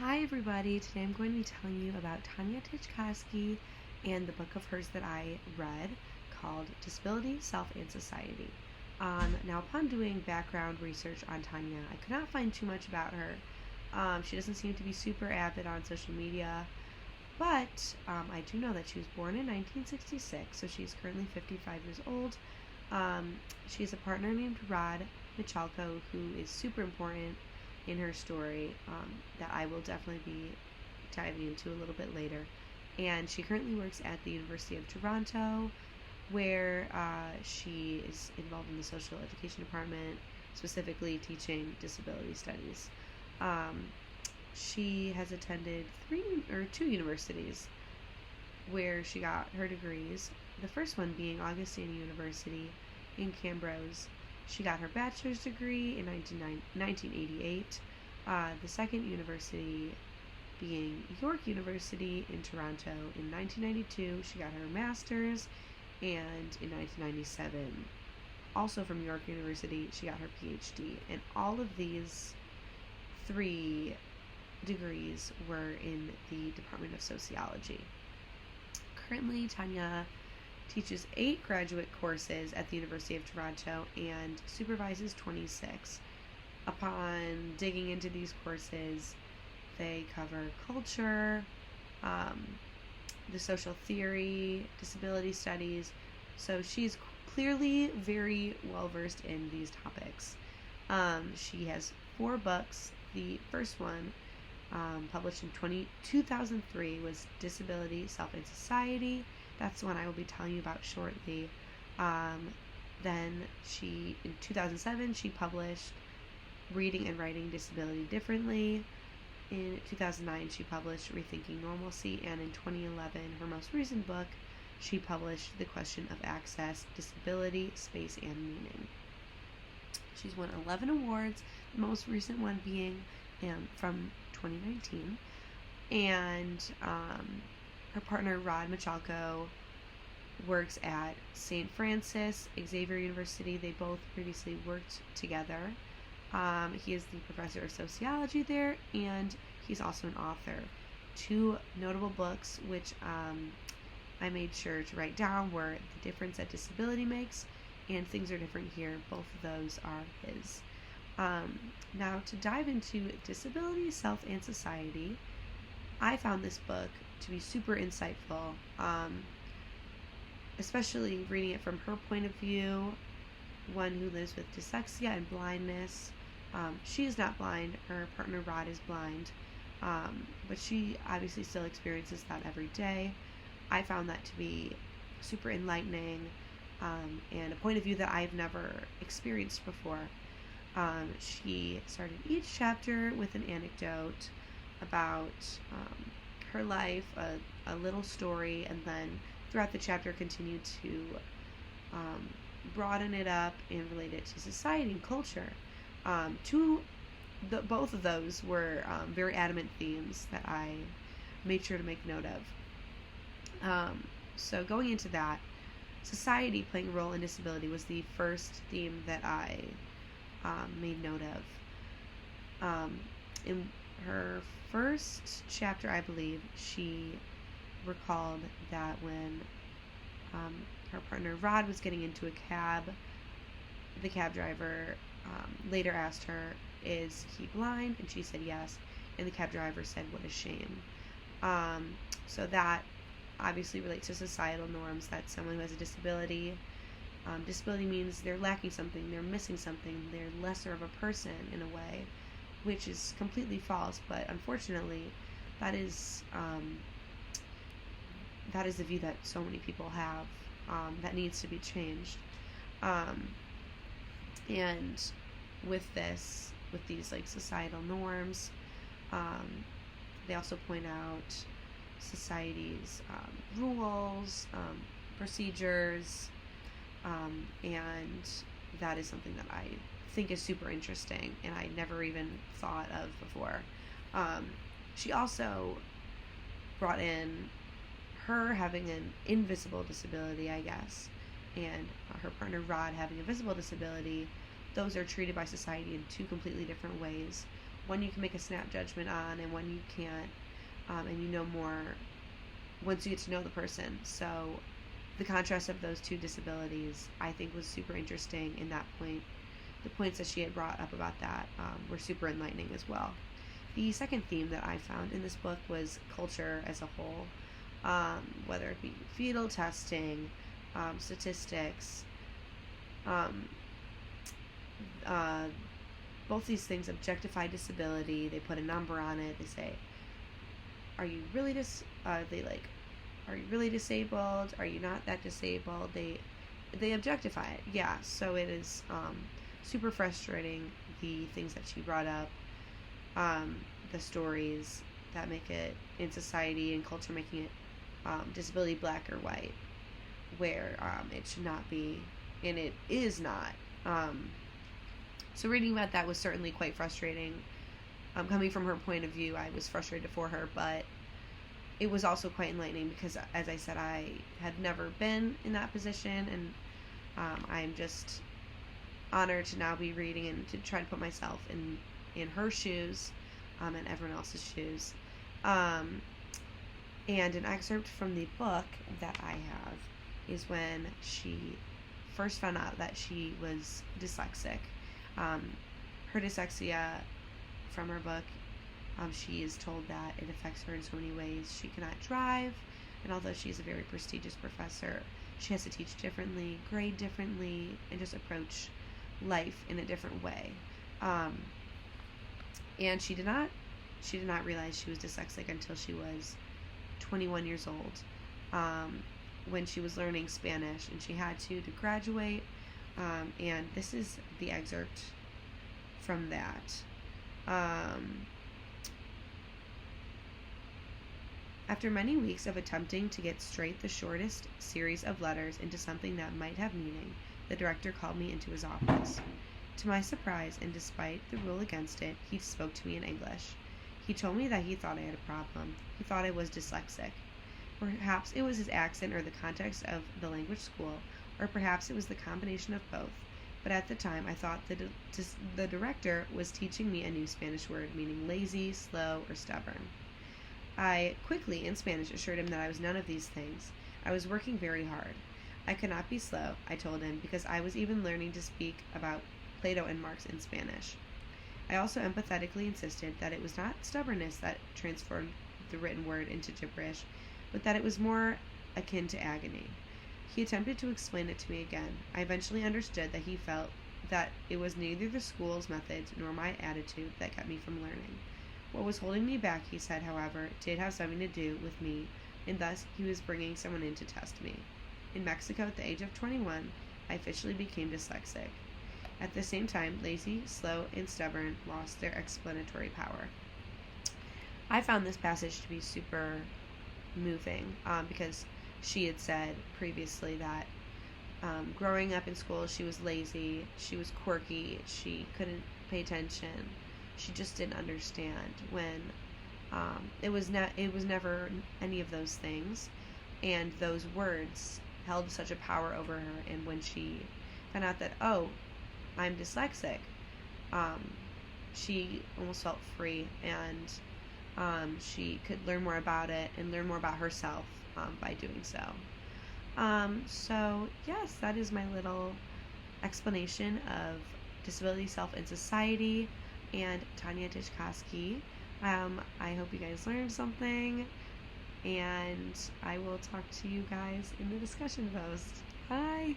Hi everybody, today I'm going to be telling you about Tanya Titchkosky and the book of hers that I read called Disability, Self, and Society. Now upon doing background research on Tanya, I could not find too much about her. She doesn't seem to be super avid on social media, but I do know that she was born in 1966, so she's currently 55 years old. She has a partner named Rod Michalko, who is super important in her story, that I will definitely be diving into a little bit later. And she currently works at the University of Toronto, where she is involved in the social education department, specifically teaching disability studies. She has attended two universities where she got her degrees. The first one being Augustana University in Cambridge. She got her bachelor's degree in 1988. The second university being York University in Toronto in 1992. She got her master's, and in 1997, also from York University, she got her PhD. And all of these three degrees were in the Department of Sociology. Currently, Tanya teaches 8 graduate courses at the University of Toronto and supervises 26. Upon digging into these courses, they cover culture, the social theory, disability studies, so she's clearly very well versed in these topics. She has 4 books. The first one, published in 2003, was Disability, Self, and Society. That's the one I will be telling you about shortly. Then in 2007, she published Reading and Writing Disability Differently. In 2009, she published Rethinking Normalcy, and in 2011, her most recent book, she published The Question of Access, Disability, Space, and Meaning. She's won 11 awards, the most recent one being from 2019, and her partner Rod Michalko works at St. Francis Xavier University. They both previously worked together. He is the professor of sociology there, and he's also an author. 2 notable books, which I made sure to write down, were The Difference That Disability Makes and Things Are Different Here. Both of those are his. Now, to dive into Disability, Self, and Society, I found this book to be super insightful, especially reading it from her point of view, one who lives with dyslexia and blindness. She is not blind, her partner Rod is blind, but she obviously still experiences that every day. I found that to be super enlightening, and a point of view that I've never experienced before. She started each chapter with an anecdote about her life, a little story, and then throughout the chapter continued to broaden it up and relate it to society and culture. Both of those were very adamant themes that I made sure to make note of. So going into that, society playing a role in disability was the first theme that I made note of. In her first chapter, I believe, she recalled that when her partner Rod was getting into a cab, the cab driver later asked her, "Is he blind?" And she said yes, and the cab driver said, "What a shame." So that obviously relates to societal norms, that someone who has a disability, disability means they're lacking something, they're missing something, they're lesser of a person in a way, which is completely false, but unfortunately that is the view that so many people have, that needs to be changed. And with these like societal norms, they also point out society's rules, procedures, and that is something that I think is super interesting and I never even thought of before. She also brought in her having an invisible disability, I guess, and her partner Rod having a visible disability. Those are treated by society in 2 completely different ways. one you can make a snap judgment on, and one you can't, and you know more once you get to know the person. So the contrast of those two disabilities, I think, was super interesting in that point. The points that she had brought up about that were super enlightening as well. The second theme that I found in this book was culture as a whole, whether it be fetal testing, statistics, both these things objectify disability. They put a number on it. They say, are you really are you really disabled? Are you not that disabled? They objectify it. Yeah, so it is super frustrating, the things that she brought up, the stories that make it in society and culture, making it disability black or white, where it should not be, and it is not. So reading about that was certainly quite frustrating. Coming from her point of view, I was frustrated for her, but it was also quite enlightening because, as I said, I had never been in that position, and I'm just honored to now be reading and to try to put myself in her shoes, and everyone else's shoes. And an excerpt from the book that I have is when she first found out that she was dyslexic. Her dyslexia, from her book, she is told that it affects her in so many ways. She cannot drive, and although she's a very prestigious professor, she has to teach differently, grade differently, and just approach life in a different way. And she did not realize she was dyslexic until she was 21 years old, when she was learning Spanish, and she had to graduate. And this is the excerpt from that. After many weeks of attempting to get straight the shortest series of letters into something that might have meaning, the director called me into his office. To my surprise, and despite the rule against it, he spoke to me in English. He told me that he thought I had a problem. He thought I was dyslexic. Perhaps it was his accent or the context of the language school, or perhaps it was the combination of both. But at the time, I thought the director was teaching me a new Spanish word, meaning lazy, slow, or stubborn. I quickly, in Spanish, assured him that I was none of these things. I was working very hard. I could not be slow, I told him, because I was even learning to speak about Plato and Marx in Spanish. I also empathetically insisted that it was not stubbornness that transformed the written word into gibberish, but that it was more akin to agony. He attempted to explain it to me again. I eventually understood that he felt that it was neither the school's methods nor my attitude that kept me from learning. What was holding me back, he said, however, did have something to do with me, and thus he was bringing someone in to test me. In Mexico, at the age of 21, I officially became dyslexic. At the same time, lazy, slow, and stubborn lost their explanatory power. I found this passage to be super moving, because she had said previously that growing up in school, she was lazy, she was quirky, she couldn't pay attention, she just didn't understand, when it was never any of those things, and those words held such a power over her. And when she found out that, oh, I'm dyslexic, she almost felt free, and she could learn more about it and learn more about herself by doing so. So yes, that is my little explanation of disability, self, and society, and Tanya Titchkosky. I hope you guys learned something, and I will talk to you guys in the discussion post. Bye!